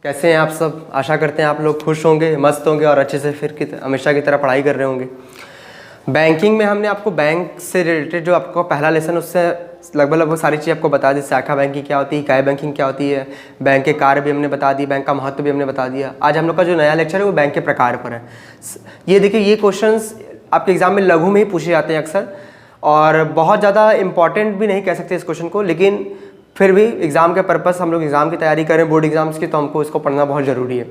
कैसे हैं आप सब? आशा करते हैं आप लोग खुश होंगे, मस्त होंगे और अच्छे से फिर हमेशा की तरह पढ़ाई कर रहे होंगे। बैंकिंग में हमने आपको बैंक से रिलेटेड जो आपको पहला लेसन उससे लगभग सारी चीज़ आपको बता दी। शाखा बैंकिंग क्या होती है, इकाई बैंकिंग क्या होती है, बैंक के कार्य भी हमने बता दी, बैंक का महत्व भी हमने बता दिया। आज हम लोग का जो नया लेक्चर है वो बैंक के प्रकार पर है। ये देखिए, ये क्वेश्चंस आपके एग्जाम में लघु में ही पूछे जाते हैं अक्सर, और बहुत ज़्यादा इंपॉर्टेंट भी नहीं कह सकते इस क्वेश्चन को, लेकिन फिर भी एग्ज़ाम के पर्पस हम लोग एग्ज़ाम की तैयारी करें बोर्ड एग्जाम्स की, तो हमको इसको पढ़ना बहुत ज़रूरी है।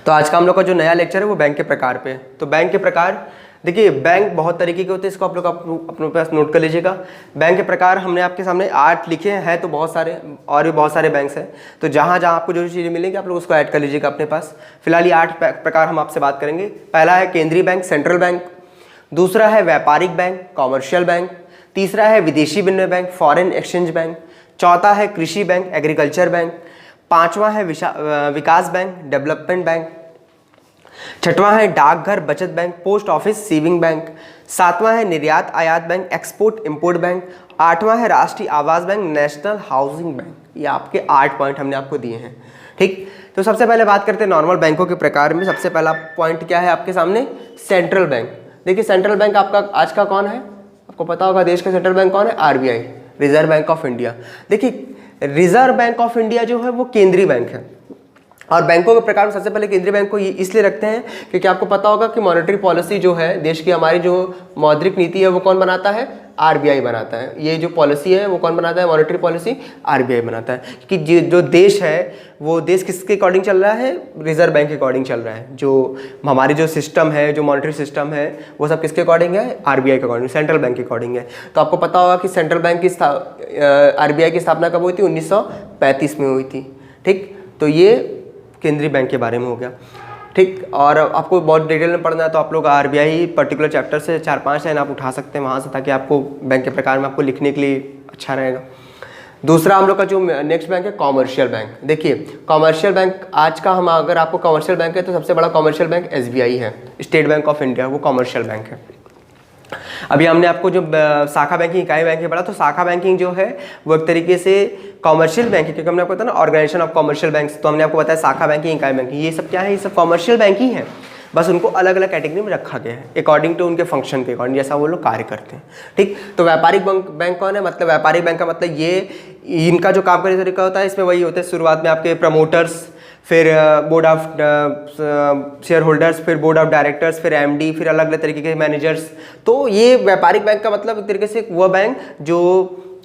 तो आज का हम लोग का जो नया लेक्चर है वो बैंक के प्रकार पे। तो बैंक के प्रकार देखिए, बैंक बहुत तरीके के होते हैं, इसको आप लोग अपने पास नोट कर लीजिएगा। बैंक के प्रकार हमने आपके सामने 8 लिखे हैं, तो बहुत सारे और भी बहुत सारे बैंक्स हैं, तो जहाँ जहाँ आपको जो चीज़ें मिलेंगी आप लोग उसको ऐड कर लीजिएगा अपने पास। फिलहाल ये 8 प्रकार हम आपसे बात करेंगे। पहला है केंद्रीय बैंक, सेंट्रल बैंक। दूसरा है व्यापारिक बैंक, कॉमर्शियल बैंक। तीसरा है विदेशी विनिमय बैंक, फॉरेन एक्सचेंज बैंक। चौथा है कृषि बैंक, एग्रीकल्चर बैंक। पांचवा है विकास बैंक, डेवलपमेंट बैंक। छठवां है डाकघर बचत bank, post office saving bank. सातवां है निर्यात आयात बैंक, एक्सपोर्ट इंपोर्ट बैंक। आठवां है राष्ट्रीय आवास बैंक, नेशनल हाउसिंग बैंक। ये आपके 8 पॉइंट हमने आपको दिए हैं। ठीक, तो सबसे पहले बात करते हैं नॉर्मल बैंकों के प्रकार में। सबसे पहला पॉइंट क्या है आपके सामने? Central bank. देखिए, सेंट्रल बैंक आपका आज का कौन है? आपको पता होगा देश का सेंट्रल बैंक कौन है? RBI, reserve bank of India. देखिए, रिजर्व बैंक ऑफ इंडिया जो है वो केंद्रीय बैंक है, और बैंकों के प्रकार में सबसे पहले केंद्रीय बैंक को इसलिए रखते हैं क्योंकि आपको पता होगा कि मॉनेटरी पॉलिसी जो है देश की, हमारी जो मौद्रिक नीति है वो कौन बनाता है? RBI बनाता है। ये जो पॉलिसी है वो कौन बनाता है? मॉनेटरी पॉलिसी RBI बनाता है। कि जो देश है वो देश किसके अकॉर्डिंग चल रहा है? रिजर्व बैंक के अकॉर्डिंग चल रहा है। जो हमारी जो सिस्टम है, जो मॉनेटरी सिस्टम है, वो सब किसके अकॉर्डिंग है? RBI के अकॉर्डिंग, सेंट्रल बैंक के अकॉर्डिंग है। तो आपको पता होगा कि सेंट्रल बैंक की RBI की स्थापना कब हुई थी? 1935 में हुई थी। ठीक, तो ये केंद्रीय बैंक के बारे में हो गया। ठीक, और आपको बहुत डिटेल में पढ़ना है तो आप लोग RBI पर्टिकुलर चैप्टर से 4-5 लाइन आप उठा सकते हैं वहाँ से, ताकि आपको बैंक के प्रकार में आपको लिखने के लिए अच्छा रहेगा। दूसरा हम लोग का जो नेक्स्ट बैंक है कॉमर्शियल बैंक। देखिए, कॉमर्शियल बैंक आज का हम अगर आपको कॉमर्शियल बैंक है तो सबसे बड़ा कॉमर्शियल बैंक SBI है, स्टेट बैंक ऑफ इंडिया, वो कॉमर्शियल बैंक है। अभी हमने आपको जो शाखा बैंकिंग, इकाई बैंकिंग पढ़ा, तो शाखा बैंकिंग जो है वो एक तरीके से कॉमर्शियल बैंक है, क्योंकि हमने आपको बताया ना ऑर्गेनाइजेशन ऑफ कॉमर्शियल बैंक्स, तो हमने आपको बताया शाखा बैंकिंग, इकाई बैंकिंग, ये सब क्या है? ये सब कॉमर्शियल बैंक ही है, बस उनको अलग अलग कैटेगरी में रखा गया है अकॉर्डिंग टू उनके फंक्शन के अकॉर्डिंग, जैसा वो लोग कार्य करते हैं। ठीक, तो व्यापारिक बैंक कौन है? मतलब व्यापारिक बैंक का मतलब ये, इनका जो काम करने का तरीका होता है इसमें वही होता है, शुरुआत में आपके प्रमोटर्स, फिर बोर्ड ऑफ शेयर होल्डर्स, फिर बोर्ड ऑफ डायरेक्टर्स, फिर MD, फिर अलग अलग तरीके के मैनेजर्स। तो ये व्यापारिक बैंक का मतलब एक तरीके से वह बैंक जो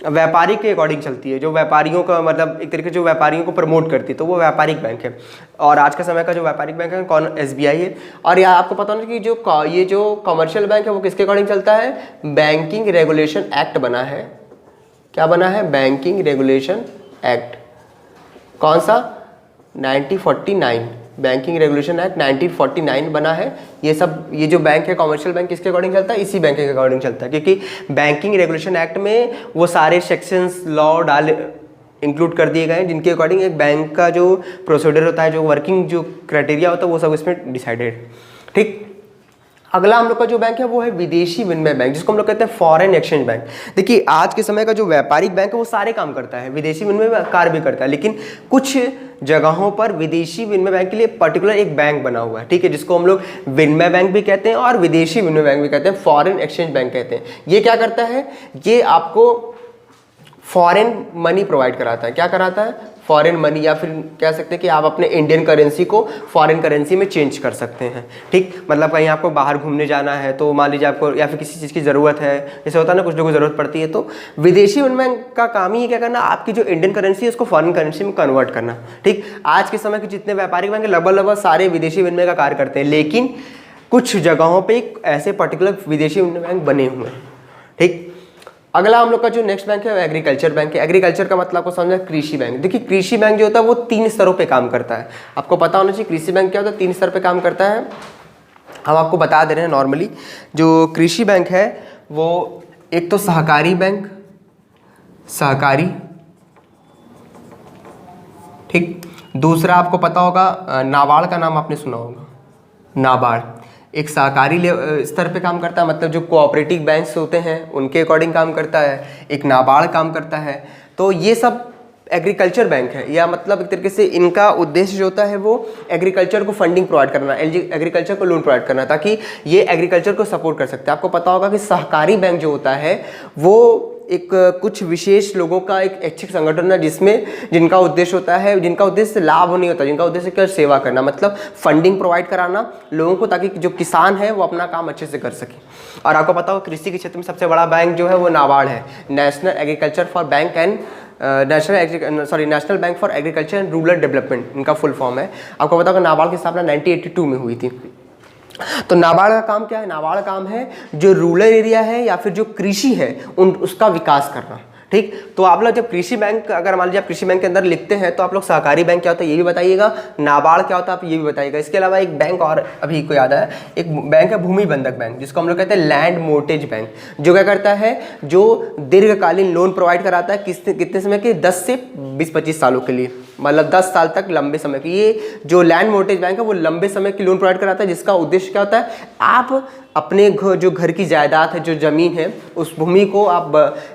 व्यापारी के अकॉर्डिंग चलती है, जो व्यापारियों का मतलब एक तरीके से जो व्यापारियों को प्रमोट करती है, तो वो व्यापारिक बैंक है। और आज के समय का जो व्यापारिक बैंक है कौन? SBI है। और यहाँ आपको पता होना कि ये जो कमर्शियल बैंक है वो किसके अकॉर्डिंग चलता है? बैंकिंग रेगुलेशन एक्ट बना है। क्या बना है? Banking regulation act. कौन सा? 1949, बैंकिंग रेगुलेशन एक्ट 1949 बना है। ये सब, ये जो बैंक है कॉमर्शियल बैंक, किसके अकॉर्डिंग चलता है? इसी बैंक के अकॉर्डिंग चलता है, क्योंकि बैंकिंग रेगुलेशन एक्ट में वो सारे सेक्शंस लॉ इंक्लूड कर दिए गए हैं जिनके अकॉर्डिंग एक बैंक का जो प्रोसीडर होता है, जो वर्किंग जो क्राइटेरिया होता है, वो सब इसमें डिसाइडेड। ठीक, अगला हम लोग का जो बैंक है वो है विदेशी विनिमय बैंक, जिसको हम लोग कहते हैं फॉरेन एक्सचेंज बैंक। देखिए, आज के समय का जो व्यापारिक बैंक है वो सारे काम करता है, विदेशी विनिमय कार्य भी करता है, लेकिन कुछ जगहों पर विदेशी विनिमय बैंक के लिए पर्टिकुलर एक बैंक बना हुआ है। ठीक है, जिसको हम लोग विनिमय बैंक भी कहते हैं और विदेशी विनिमय बैंक भी कहते हैं, फॉरेन एक्सचेंज बैंक कहते हैं। ये क्या करता है? ये आपको फॉरेन मनी प्रोवाइड कराता है। क्या कराता है? फॉरेन मनी, या फिर कह सकते हैं कि आप अपने इंडियन करेंसी को फॉरेन करेंसी में चेंज कर सकते हैं। ठीक, मतलब कहीं आपको बाहर घूमने जाना है तो मान लीजिए आपको, या फिर किसी चीज़ की ज़रूरत है, जैसे होता है ना कुछ लोगों को ज़रूरत पड़ती है, तो विदेशी विनिमय का काम ही क्या करना? आपकी जो इंडियन करेंसी है उसको फॉरेन करेंसी में कन्वर्ट करना। ठीक, आज के समय के जितने व्यापारिक बैंक लगभग सारे विदेशी विनिमय का कार्य करते हैं, लेकिन कुछ जगहों पर ऐसे पर्टिकुलर विदेशी विनिमय बैंक बने हुए हैं। ठीक, अगला हम लोग का जो नेक्स्ट बैंक है वो एग्रीकल्चर बैंक है। एग्रीकल्चर का मतलब आपको समझा, कृषि बैंक। देखिए, कृषि बैंक जो होता है वो 3 स्तरों पे काम करता है। आपको पता होना चाहिए कृषि बैंक क्या होता है, 3 स्तर पे काम करता है। हम आपको बता दे रहे हैं नॉर्मली। जो कृषि बैंक है वो एक तो सहकारी बैंक, सहकारी। ठीक, दूसरा आपको पता होगा नाबार्ड का नाम आपने सुना होगा, नाबार्ड एक सहकारी स्तर पे काम करता है, मतलब जो कोऑपरेटिव बैंक्स होते हैं उनके अकॉर्डिंग काम करता है। एक नाबार्ड काम करता है। तो ये सब एग्रीकल्चर बैंक है, या मतलब एक तरीके से इनका उद्देश्य जो होता है वो एग्रीकल्चर को फंडिंग प्रोवाइड करना, एग्रीकल्चर को लोन प्रोवाइड करना, ताकि ये एग्रीकल्चर को सपोर्ट कर सकते हैं। आपको पता होगा कि सहकारी बैंक जो होता है वो एक कुछ विशेष लोगों का एक ऐच्छिक संगठन है जिसमें जिनका उद्देश्य होता है, जिनका उद्देश्य लाभ नहीं होता, जिनका उद्देश्य क्या सेवा करना, मतलब फंडिंग प्रोवाइड कराना लोगों को, ताकि जो किसान है वो अपना काम अच्छे से कर सके। और आपको पता होगा कृषि के क्षेत्र में सबसे बड़ा बैंक जो है वो नाबार्ड है, national agriculture for bank and national bank for agriculture and rural development इनका फुल फॉर्म है। आपको पता होगा नाबार्ड की स्थापना 1982 में हुई थी। तो नाबार्ड का काम क्या है? नाबार्ड का काम है जो रूरल एरिया है या फिर जो कृषि है उसका विकास करना। ठीक, तो आप लोग जब कृषि बैंक, अगर मान लीजिए आप कृषि बैंक के अंदर लिखते हैं तो आप लोग सहकारी बैंक क्या होता है ये भी बताइएगा, नाबार्ड क्या होता है आप ये भी बताइएगा। इसके अलावा एक बैंक और अभी को याद है, एक बैंक है भूमि बंधक बैंक, जिसको हम लोग कहते हैं लैंड मोर्टेज बैंक, जो क्या करता है, जो दीर्घकालीन लोन प्रोवाइड कराता है कितने समय के, 10 से 20-25 सालों के लिए, मतलब 10 साल तक लंबे समय की। ये जो लैंड मोर्टेज बैंक है वो लंबे समय की लोन प्रोवाइड कराता है, जिसका उद्देश्य क्या होता है, आप अपने जो घर की जायदाद है, जो ज़मीन है, उस भूमि को आप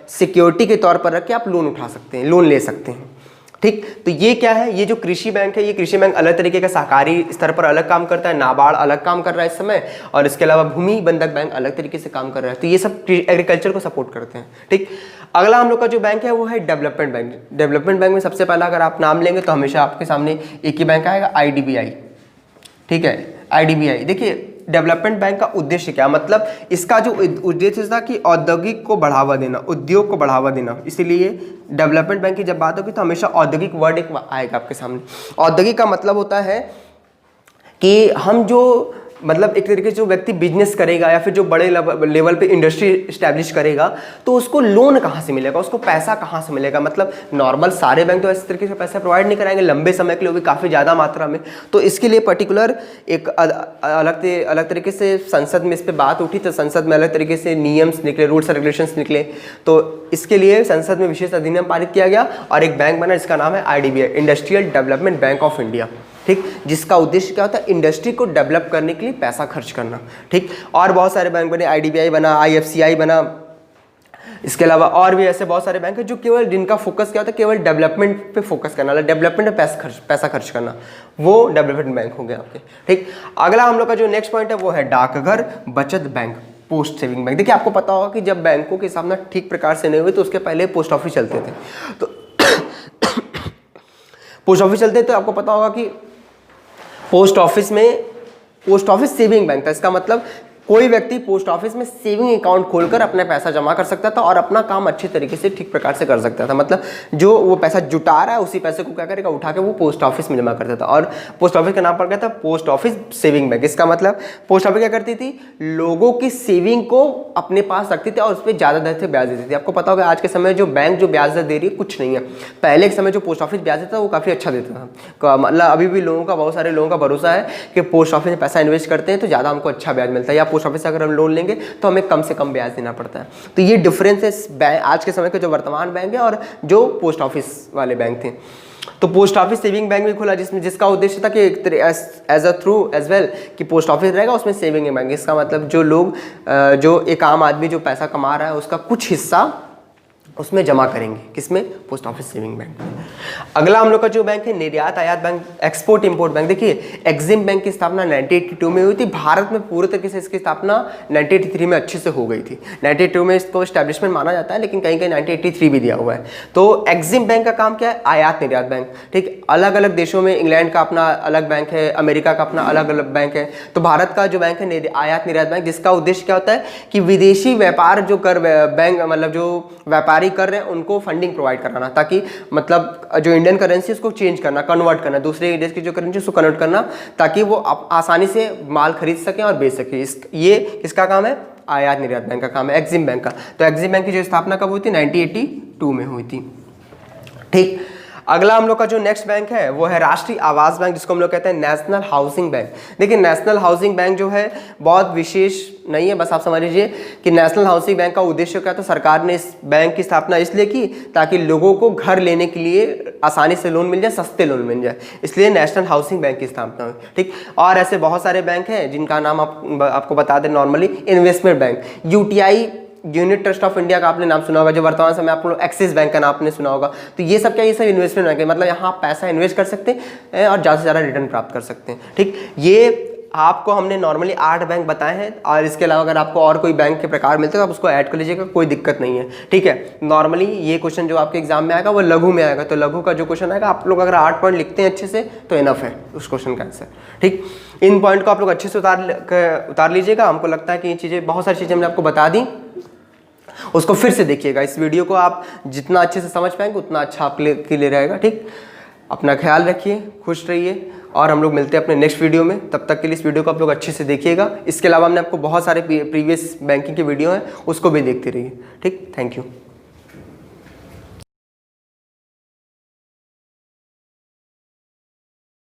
सिक्योरिटी के तौर पर रख के आप लोन उठा सकते हैं, लोन ले सकते हैं। ठीक, तो ये क्या है, ये जो कृषि बैंक है, ये कृषि बैंक अलग तरीके का सहकारी स्तर पर अलग काम करता है, नाबार्ड अलग काम कर रहा है इस समय, और इसके अलावा भूमि बंधक बैंक अलग तरीके से काम कर रहा है। तो ये सब एग्रीकल्चर को सपोर्ट करते हैं। ठीक, अगला हम लोग का जो बैंक है वो है डेवलपमेंट बैंक। डेवलपमेंट बैंक में सबसे पहला अगर आप नाम लेंगे तो हमेशा आपके सामने एक ही बैंक आएगा, IDBI। ठीक है, IDBI। देखिए डेवलपमेंट बैंक का उद्देश्य क्या, मतलब इसका जो उद्देश्य था कि औद्योगिक को बढ़ावा देना, उद्योग को बढ़ावा देना, इसीलिए डेवलपमेंट बैंक की जब बात होगी तो हमेशा औद्योगिक वर्ड एक आएगा आपके सामने। औद्योगिक का मतलब होता है कि हम जो, मतलब एक तरीके से जो व्यक्ति बिजनेस करेगा या फिर जो बड़े लेवल पे इंडस्ट्री इस्टेब्लिश करेगा तो उसको लोन कहाँ से मिलेगा, उसको पैसा कहाँ से मिलेगा। मतलब नॉर्मल सारे बैंक तो इस तरीके से पैसा प्रोवाइड नहीं कराएंगे लंबे समय के लिए, वो भी काफ़ी ज़्यादा मात्रा में। तो इसके लिए पर्टिकुलर एक अलग तरीके से संसद में इस पर बात उठी, तो संसद में अलग तरीके से नियम्स निकले, रूल्स एंड रेगुलेशंस निकले, तो इसके लिए संसद में विशेष अधिनियम पारित किया गया और एक बैंक बना जिसका नाम है IDBI, industrial development bank of India. ठीक, जिसका उद्देश्य क्या होता है, इंडस्ट्री को डेवलप करने के लिए पैसा खर्च करना। ठीक, और बहुत सारे बैंक बने, IDBI बना, IFCI बना, इसके अलावा और भी ऐसे बहुत सारे बैंक हैं जो केवल जिनका फोकस क्या होता है, केवल डेवलपमेंट पे फोकस करना, डेवलपमेंट पे पैसा खर्च करना, वो डेवलपमेंट बैंक हो गया आपके। ठीक, अगला हम लोग का जो नेक्स्ट पॉइंट है वो है डाकघर बचत बैंक, पोस्ट सेविंग बैंक। देखिए आपको पता होगा कि जब बैंकों के सामने ठीक प्रकार से नहीं हुए तो उसके पहले पोस्ट ऑफिस चलते थे। तो पोस्ट ऑफिस चलते तो आपको पता होगा कि पोस्ट ऑफिस सेविंग बैंक था। इसका मतलब कोई व्यक्ति पोस्ट ऑफिस में सेविंग अकाउंट खोलकर अपना पैसा जमा कर सकता था और अपना काम अच्छे तरीके से ठीक प्रकार से कर सकता था। मतलब जो वो पैसा जुटा रहा है उसी पैसे को क्या करेगा, उठा के वो पोस्ट ऑफिस में जमा करता था, और पोस्ट ऑफिस का नाम पड़ गया था पोस्ट ऑफिस सेविंग बैंक। इसका मतलब पोस्ट ऑफिस क्या करती थी, लोगों की सेविंग को अपने पास रखती थी और उस पर ज़्यादा दर से ब्याज देती थी। आपको पता होगा आज के समय जो बैंक जो ब्याज दर दे रही है कुछ नहीं है, पहले के समय जो पोस्ट ऑफिस ब्याज देता था वो काफ़ी अच्छा देता था। मतलब अभी भी बहुत सारे लोगों का भरोसा है कि पोस्ट ऑफिस में पैसा इन्वेस्ट करते हैं तो ज़्यादा हमको अच्छा ब्याज मिलता है, या पोस्ट ऑफिस से अगर हम लोन लेंगे तो हमें कम से कम ब्याज देना पड़ता है। तो ये डिफरेंस है आज के समय के जो वर्तमान बैंक है और जो पोस्ट ऑफिस वाले बैंक थे। तो पोस्ट ऑफिस सेविंग बैंक भी खुला जिसका उद्देश्य था कि as a through as well कि पोस्ट ऑफिस रहेगा उसमें सेविंग बैंक। इसका मतलब जो लोग जो एक आम आदमी जो पैसा कमा रहा है उसका कुछ हिस्सा उसमें जमा करेंगे, किसमें, पोस्ट ऑफिस सेविंग बैंक में। अगला हम लोग का जो बैंक है निर्यात आयात बैंक, एक्सपोर्ट इंपोर्ट बैंक। देखिए एग्जिम बैंक की स्थापना 1982 में हुई थी। भारत में पूरे तरीके से इसकी स्थापना 1983 में अच्छे से हो गई थी। 1982 में इसको एस्टैब्लिशमेंट माना जाता है, लेकिन कहीं कहीं 1983 भी दिया हुआ है। तो एग्जिम बैंक का काम क्या है, आयात निर्यात बैंक। ठीक, अलग अलग देशों में इंग्लैंड का अपना अलग बैंक है, अमेरिका का अपना अलग अलग बैंक है। तो भारत का जो बैंक है आयात निर्यात बैंक, जिसका उद्देश्य क्या होता है कि विदेशी व्यापार जो कर बैंक मतलब जो व्यापारी कर रहे हैं उनको फंडिंग प्रोवाइड कराना, ताकि मतलब जो इंडियन करेंसी उसको चेंज करना, कन्वर्ट करना, दूसरे देश की जो करेंसी उसको कन्वर्ट करना, ताकि वो आसानी से माल खरीद सकें और बेच सकें। ये किसका काम है, आयात निर्यात बैंक का काम है, एग्जिम बैंक का। तो एग्जिम बैंक की जो स्थापना कब हुई थी, 1982 में हुई थी। ठीक, अगला हम लोग का जो नेक्स्ट बैंक है वो है राष्ट्रीय आवास बैंक, जिसको हम लोग कहते हैं नेशनल हाउसिंग बैंक। देखिए नेशनल हाउसिंग बैंक जो है बहुत विशेष नहीं है, बस आप समझ लीजिए कि नेशनल हाउसिंग बैंक का उद्देश्य क्या था, सरकार ने इस बैंक की स्थापना इसलिए की ताकि लोगों को घर लेने के लिए आसानी से लोन मिल जाए, सस्ते लोन मिल जाए, इसलिए नेशनल हाउसिंग बैंक की स्थापना हुई। ठीक, और ऐसे बहुत सारे बैंक हैं जिनका नाम आपको बता दें, normally investment bank, unit trust of India का आपने नाम सुना होगा, जो वर्तमान समय आप लोग एक्सिस बैंक का नाम आपने सुना होगा। तो ये सब क्या, ये सब इन्वेस्टमेंट बैंक है, मतलब यहाँ आप पैसा इन्वेस्ट कर सकते हैं और ज़्यादा से ज़्यादा रिटर्न प्राप्त कर सकते हैं। ठीक, ये आपको हमने नॉर्मली 8 बैंक बताए हैं, और इसके अलावा अगर आपको और कोई बैंक के प्रकार मिलते हैं तो आप उसको ऐड कर लीजिएगा, कोई दिक्कत नहीं है। ठीक है, नॉर्मली ये क्वेश्चन जो आपके एग्जाम में आएगा वो लघु में आएगा, तो लघु का जो क्वेश्चन आएगा आप लोग अगर 8 पॉइंट लिखते हैं अच्छे से तो इनफ है उस क्वेश्चन का आंसर। ठीक, इन पॉइंट को आप लोग अच्छे से उतार लीजिएगा। हमको लगता है कि ये चीज़ें, बहुत सारी चीज़ें हमने आपको बता दी, उसको फिर से देखिएगा। इस वीडियो को आप जितना अच्छे से समझ पाएंगे उतना अच्छा आपके लिए रहेगा। ठीक, अपना ख्याल रखिए, खुश रहिए, और हम लोग मिलते हैं अपने नेक्स्ट वीडियो में। तब तक के लिए इस वीडियो को आप लोग अच्छे से देखिएगा। इसके अलावा हमने आपको बहुत सारे प्रीवियस बैंकिंग के वीडियो हैं, उसको भी देखते रहिए। ठीक, थैंक यू।